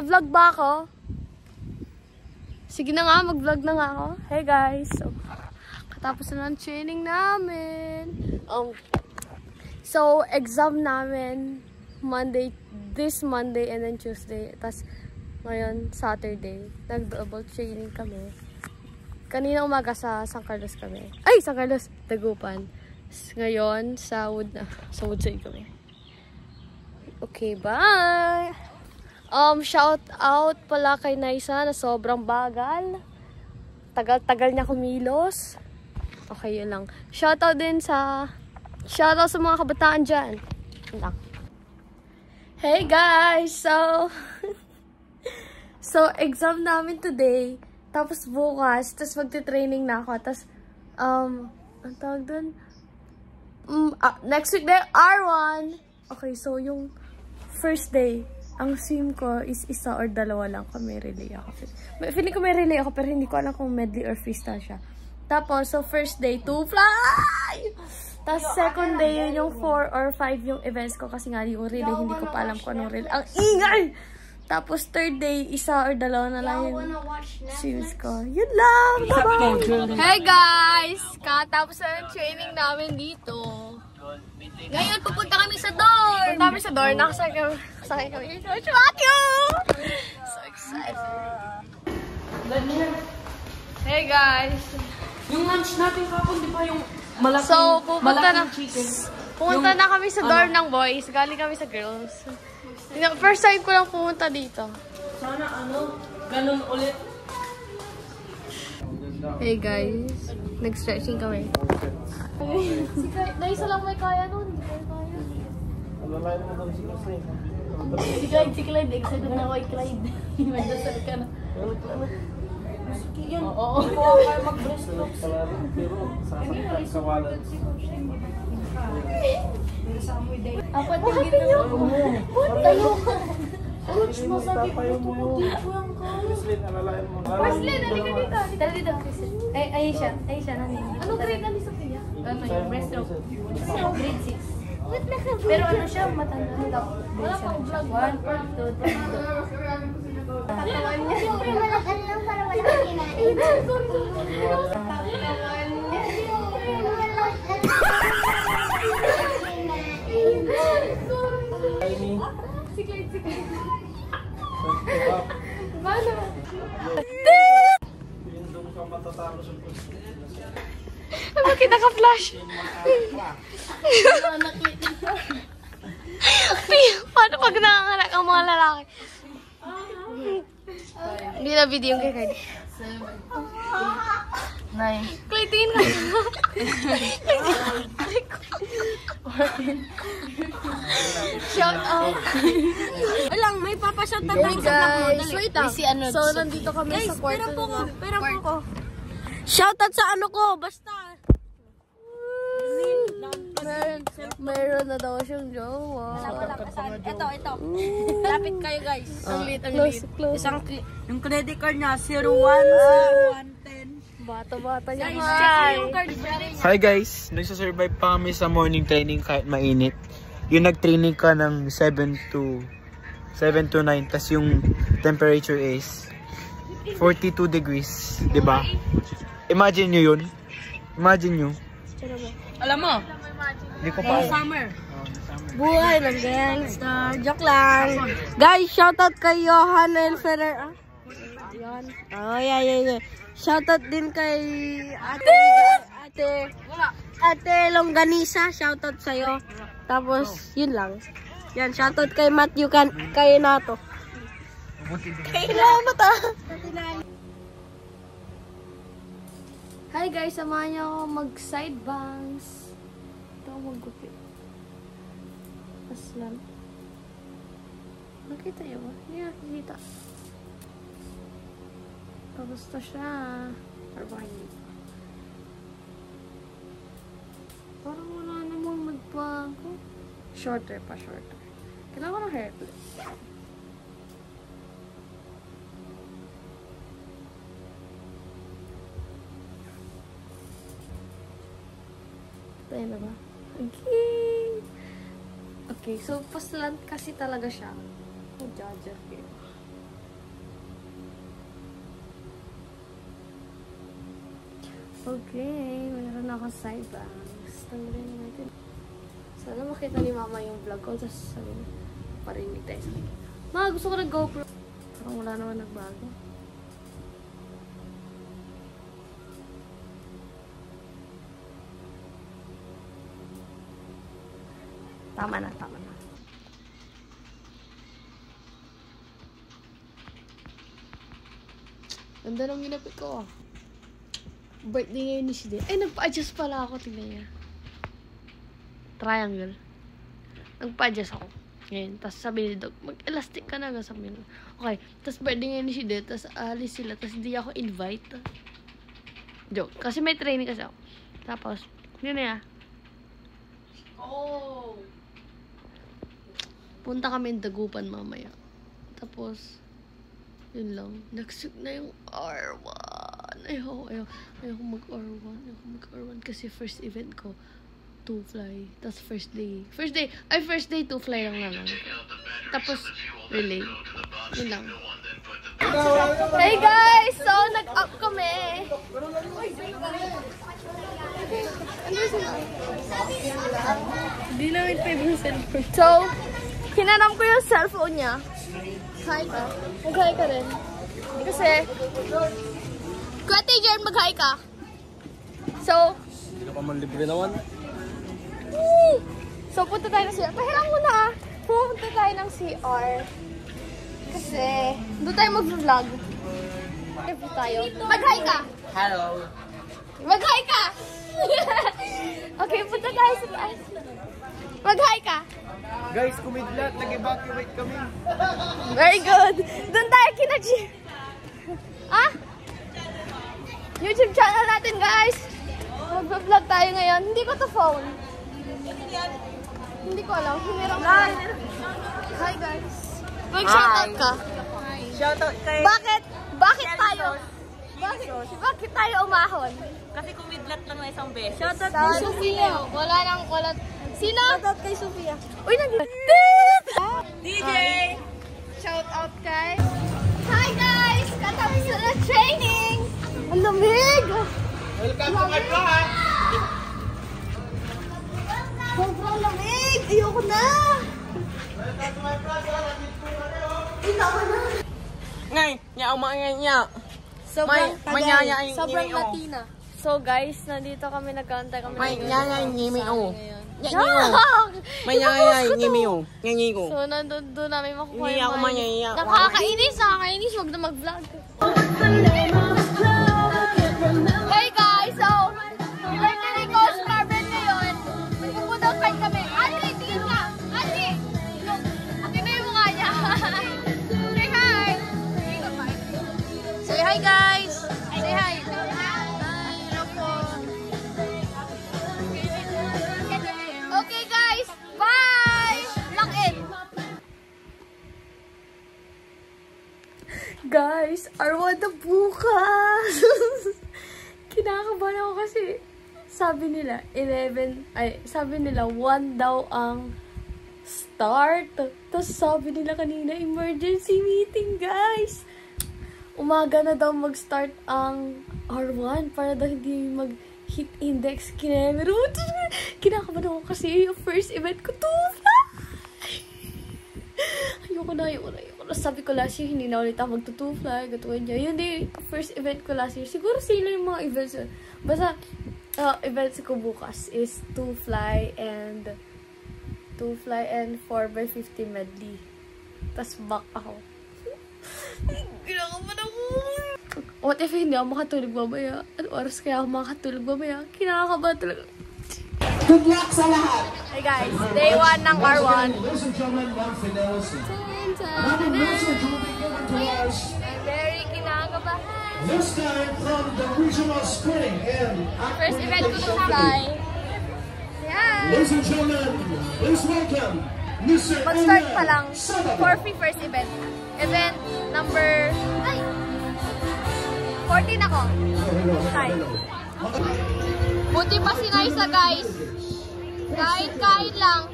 Magva-vlog ba ako? Sige na nga, mag-vlog na nga ako. Hey guys, so, katapos na ng training namin. So, exam namin this Monday and then Tuesday. Tapos, ngayon, Saturday. Nag-double training kami. Kanina umaga sa San Carlos kami. Ay, San Carlos, Dagupan. Ngayon, sa Woodside kami. Okay, bye! Shout out pala kay Naisa na sobrang bagal. Tagal-tagal niya kumilos. Okay, yun lang. Shout out sa mga kabataan dyan. Yun lang. Hey guys! So, exam namin today. Tapos bukas. Tapos magte-training na ako. Tapos, ang tawag dun? Next week na R1. Okay, so yung first day, ang swim ko is isa or dalawa lang kung may relay ako. Feeling ko may relay ako pero hindi ko alam kung medley or freestyle siya. Tapos, so first day, 2 fly! Tapos second day, yun yung 4 or 5 yung events ko kasi nga yung relay, hindi ko pa alam kung anong relay. Ang ingay! Tapos third day, isa or dalawa na lang yung swims ko. Yun lang! Bye-bye! Hey guys! Katapos na yung training namin dito. Ngayon, pupunta kami sa door! Pupunta kami sa door. Nakasakay kami. Coach Matthew! So excited. Hey guys! Yung lunch natin kapon, di ba yung malaking, so, pupunta chicken? Pupunta na kami sa door ng boys. Galing kami sa girls. First time ko lang pumunta dito. Sana ganun ulit. Hey guys, nag-stretching kami. Naisa lang may kaya nun. Hindi kaya kaya. Si Clyde, excited na ako kay Clyde. Magdasal ka na. Yun, oo. Hindi ko kaya mag-breaststroke siya. Hindi mo rin supported si Coach. Apat yung ginawa mo. Tayo ka. Coach mo, sabi ko, tututin ko yung ka. Parsley, halika dito. Tara dito, Chrissy. Ay siya, nanin. Anong grade na ni Sophia? Ano yung breaststroke? Grade 6. Pero ano siya, matanda. Wala pang vlog. 1, 2, 3, 4. Tatawan niya. Siyempre, malakan lang para wala kang kinain. Tatawan niya. Sige. Mana? Bakit naka-flash? Paano pag nanganganak ang mga lalaki? Hindi na video yung kay Kylie. 9. Clay, tingin ka. Shout out. Alang, may papashout na tayo sa vlog mo. Wait lang. So, nandito kami sa kwarto. Pera po ko. Shoutout sa ano ko, basta. Mayroon na daw siyang jowa. Ito. Lapit kayo guys. Ang lit. Close. Yung credit card niya, 010110. Bata-bata niya. Hi guys, nagsasurvive pa kami sa morning training kahit mainit. Yung nag-training ka ng 7 to 9, tas yung temperature is 42 degrees, di ba? Imagine nyo yun. Imagine nyo. Alam mo? Hindi ko pa alam. Summer. Buhay ng gangster. Joke lang. Guys, shoutout kay Johan Elferer. Yan. Oh, yeah. Shoutout din kay Ate Longganisa. Shoutout sa'yo. Tapos, yun lang. Yan, shoutout kay Matthew kay Nato. Kay Nato. Hi guys, samahan niyo ako mag-side bangs. Ito, mag-gupit. Aslan. Nakita niyo ba? Hindi nakikita. Kamusta siya? Or ba hindi? Parang wala namang nagbago. Shorter. Kailangan ko ng hair clip. Tayo na ba? Okay, so paslant kasi talaga siya. Oh, judger kayo. Okay, mayroon ako side bangs. Tanggalin natin. Sana makita ni mama yung vlog ko. Tapos sabi niya, parinig tayo sa akin. Ma, gusto ko ng GoPro. Parang wala naman nagbago. Tama na, tama na. Ganda ng ginapit ko ah. Birthday ngayon ni Shide. Ay, nagpa-adjust pala ako. Tingnan niya. Triangle. Nagpa-adjust ako. Ngayon. Tapos sabi ni Dog, mag-elastic ka na. Sabi niya. Okay. Tapos birthday ngayon ni Shide. Tapos alis sila. Tapos hindi ako invite. Joke. Kasi may training kasi ako. Tapos, yun na. Oh! Punta kami ng Dagupan mamaya. Tapos, yun lang. Nagsug na yung R1. Ayoko mag-R1. Ayoko mag-R1 kasi first event ko, 2 fly. Tapos first day, 2 fly lang naman. Tapos, relay. Yun lang. Hey guys! So, nag-up kami. Hindi namin pwede yung cellphone. So, hinanam ko yung cellphone niya. Hi ka. Mag-hi ka rin. Kasi, Kuya Tijan, mag-hi ka. So, Hindi na pa man libre naman. So, punta tayo ng CR. Pahiram mo na. Punta tayo ng CR. Kasi, doon tayo mag-vlog. Mag-hi ka. Hello. Mag-hi ka. Okay, punta tayo sa taas. Mag-hi ka. Guys, kumidlat. Nag-evacuate kami. Very good. Doon tayo kina G. Ah? YouTube channel natin, guys. Mag-vlog tayo ngayon. Hindi ko to phone. Hindi ko alam. Humirang ko. Hi, guys. Mag-shoutout ka. Shoutout kay... Bakit tayo? Bakit tayo umahon? Kasi kumidlat lang na isang beses. Shoutout kay Sofia. Wala. Sino? Shoutout kay Sofia. Uy, DJ! Shoutout kay... Hi guys! Katapos na ng training! Ang lamig! Welcome to my vlog! Sobrang lamig! Ayoko na! Welcome to my vlog! Ikaw na! Ngay, niya. Sobrang May sobrang Latina. So guys, nandito kami nagkantay kami. May nyayay ngimi o. So nandun doon namin makukuha Hindi ako manyaya. Nakakainis, wag na mag-vlog. Hey guys, so birthday ni Coach Carmen ngayon. Magpupunta fight kami. Ate, tingin ka! Ate! Tingnan yung mukha niya. Say hi! Say hi guys! Say hi! Okay guys, bye! Lock in! Guys, R1 na bukas! Kinakabahan ako kasi sabi nila 1 daw ang start. Tapos sabi nila kanina, emergency meeting guys! Umaga na daw mag-start ang R1 para daw hindi mag-hit index kinemero. Kinakabahan ako kasi yung first event ko to. Ayoko na. Sabi ko last year, hindi na ulit ako mag-2-fly. Gatuin niya. Yun din, first event ko last year. Siguro sila yung mga events. Basta, events ko bukas is 2-fly and 4x50 medley. Tapos back ako. Kinakabahan ako. What if hindi ako makatulog mamaya? Ano oras kaya ako makatulog mamaya? Kinakabahan talaga. Good luck sa lahat! Hey guys, day 1 ng R1. Ladies and gentlemen, Mark Finelson. I'm I'm very kinakabahan. This time from the regional spring and First event ko to fly. Yan. ladies and gentlemen, please welcome Mr. Mag-start pa lang. Sabado. 4 first event. Event number... Ay! 14 ako. Hi. Buti pa si Naisa guys. Kain lang.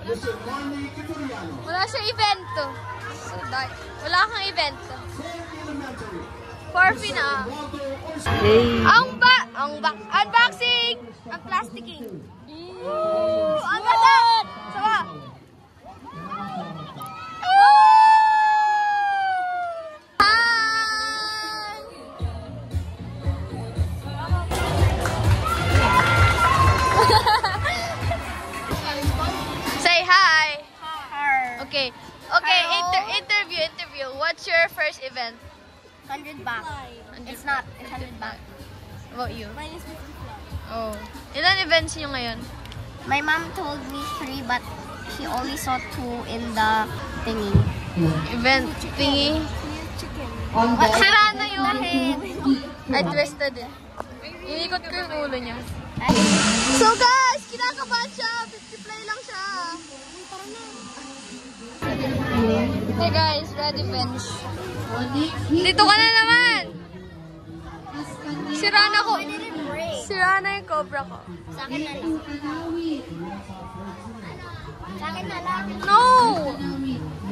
Mr. Manny Kitoriano. Wala siya event. So, wala kang event. Elementary. 4 na. Walter Orsi. Hey! Ang ba... Unboxing! Ang plasticking. Ang ganda! Sama! Say hi! Okay. Okay, interview. What's your first event? 100 baht. It's not. It's 100 baht. About you? Mine is 50 flat. Oh. Ilan events nyo ngayon? My mom told me 3, but she only saw 2 in the thingy. Event thingy? Sira na yun. I twisted it. Inikot ko yung ulo niya. So guys, kinakabahan siya. 50 play lang siya. Hey guys, ready bench. Dito ka na naman. Sira na ko. Sira na yung cobra ko. Sa akin na lang. Sa akin na lang. No!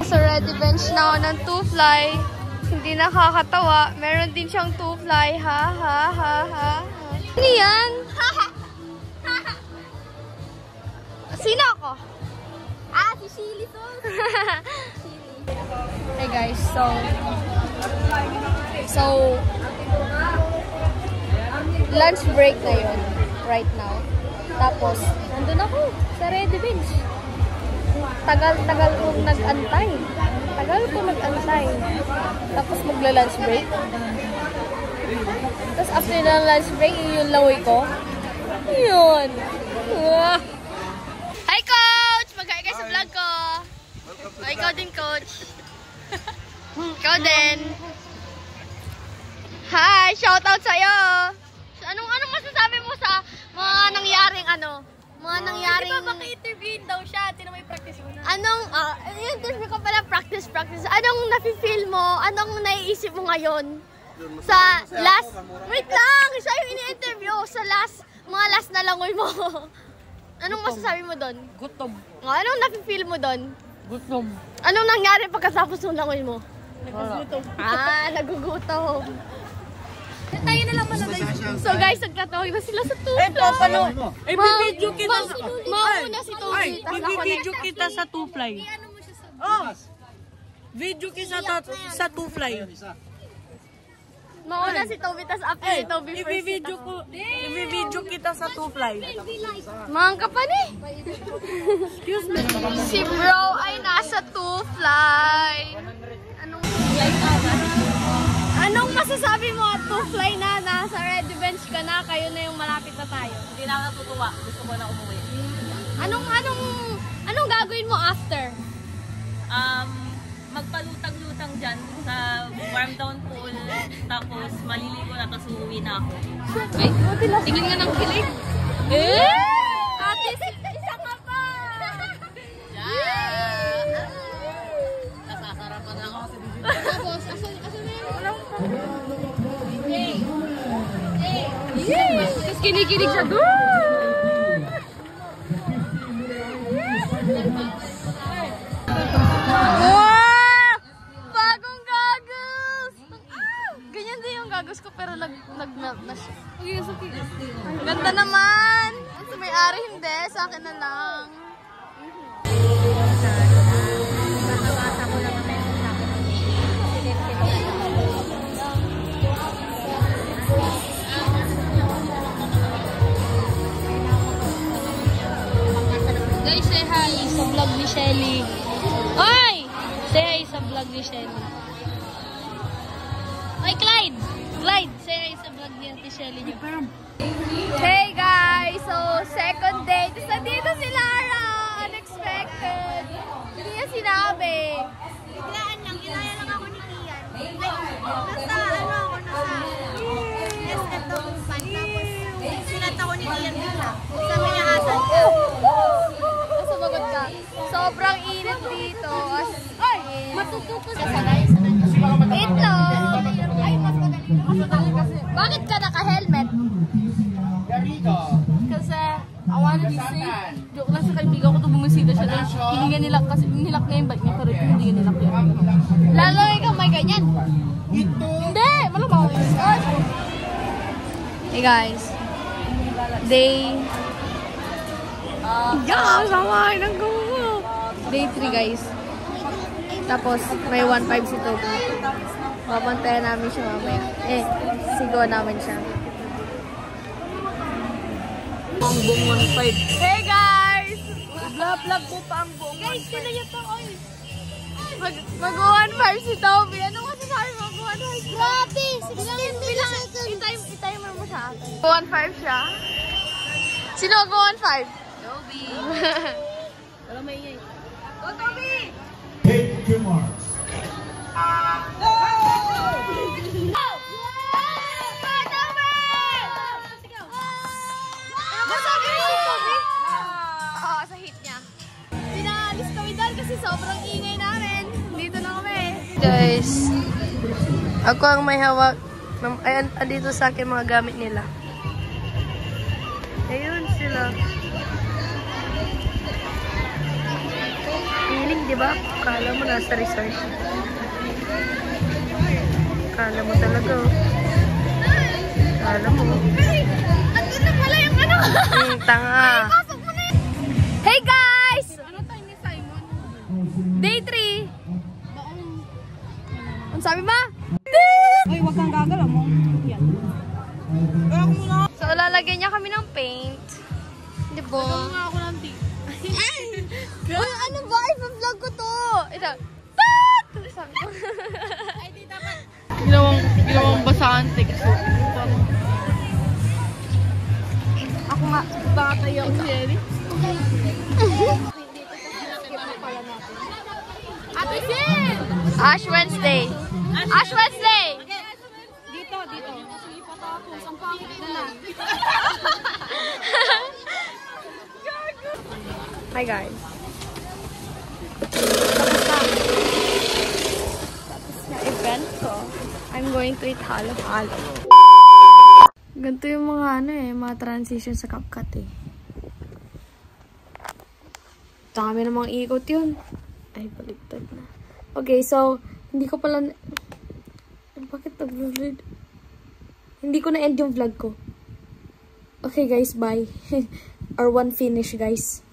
So ready bench na ako ng 2 fly. Hindi nakakatawa. Meron din siyang 2 fly. Ha. Ano yan? Sino ako? Si Shili to. Hey guys, so lunch break na yun right now. Tapos, nandun ako sa ready bench. Tagal kong nag-antay. Tapos magla-lunch break. Tapos after ng lunch break, yung laway ko. Yun. Hi coach! Mag-hi ka sa vlog ko. Ikaw din coach. Ikaw din. Hi! Shoutout sa'yo! Anong masasabi mo sa mga nangyaring Mga nangyaring... Di ba baka-interviewin daw siya? Tino may practice mo na. Yun, tinsabi ko pala practice. Anong nafe-feel mo? Anong naiisip mo ngayon? Sa last... Wait lang! Siya yung ini-interview. Sa mga last na langoy mo. Anong masasabi mo doon? Gutom. Anong nafe-feel mo doon? Gutom. Anong nangyari pagkatapos ng langoy mo? Nagugutom. Nagugutom. Tayo na lang malagay. So guys, nagtatawag na sila sa two. Ibibidyo kita sa... Mauna si Toby. Ibibidyo kita sa 2-fly. Oh! Video kita sa 2-fly. Mauna si Toby, tas after si Toby first. Ibibidyo kita sa 2-fly. Mga kapani. Excuse me. Si bro ay nasa 2-fly. Anong masasabi mo at 2-fly na nasa ready bench ka na, kayo na yung malapit na tayo? Hindi na ako natutuwa. Gusto ko na umuwi. Anong gagawin mo after? Magpalutang-lutang dyan sa warm down pool. Tapos maliligo na, tapos uuwi na ako. Ay, tingin nga ng kilig. Ate, isa ka pa! Nasasarapan na ako sa video. Tapos, asan na yung... Tapos kinikilig siya. Wow! Bagong goggles! Ganyan din yung goggles ko pero nag-melt na siya. Ang ganda naman! Sa may-ari hindi, sa akin na lang. Guys, say hi sa vlog ni Shelly. Oy! Say hi sa vlog ni Shelly. Oy, Clyde! Clyde, say hi sa vlog ni Ate Shelly niyo. Hey guys! So, second day. Tapos nandito si Lara! Unexpected! Hindi niya sinabi. Biglaan lang. Inaya lang ako ni Ian. Nasa SM Dominguez. Tapos, sinat ako ni Ian nila. Sabi niya asan ka. Sumagot ka. Sobrang init dito. Ay! Matututo siya sa guys. Itlog! Ay, mas madali kasi. Bakit ka naka-helmet? Kasi, I wanted to say, joke lang sa kaibigan ko ito bumisita siya na hindi nila kasi nilak na yung bike niya pero hindi nilak yan. Lalo ikaw may ganyan. Hindi! Malamang. Hey guys. Day... sama ng gumo. Day 3 guys. Tapos may 1.5 si Toby. Papantayan namin siya mamaya. Sigaw namin siya. Ang buong 1.5. Hey guys! Vlog po pa ang buong 1.5. Guys, kinayat ako eh. Mag-1.5 si Toby. Ano masasabi mo? Mag-1.5 siya. Grabe! 16 I-timer mo sa akin. 1.5 siya. Sino mag-1.5? Toby. Wala may ingay. Go, Toby! Take your marks. Masabi mo si Toby? Oo, sa hit niya. Pinaalis kami dahil kasi sobrang ingay namin. Dito na kami. Guys, ako ang may hawak. Ayan, andito sa akin mga gamit nila. Ayun sila. Feeling, di ba? Kala mo nasa resort. Kala mo talaga. Kala mo. Andun na pala yung ano. Tanga. Hey guys! Ano time ni Simon? Day 3. Ano sabi ba? Uy, wag kang gagalaw mo. Yan. So, lalagyan niya kami ng paint. Di ba? Nga ako ng tea. Uy, ano ba? I-vlog ko to. Ito. Tat! Sabi ko. Ginawang basahan text. Ako nga. Baka tayo ako si Jenny. Ate Jen! Ash Wednesday. Ash Wednesday! Dito. Sulipat ako. Sampangit na lang. Hi guys. Tapos na event ko. I'm going to eat halo-halo. Ganito yung mga transition sa CapCut eh. Dami namang ikot yun. Ay, baliktad na. Okay, so, hindi ko pala... Bakit nag-vlog? Hindi ko na-end yung vlog ko. Okay guys, bye. Or one finish guys.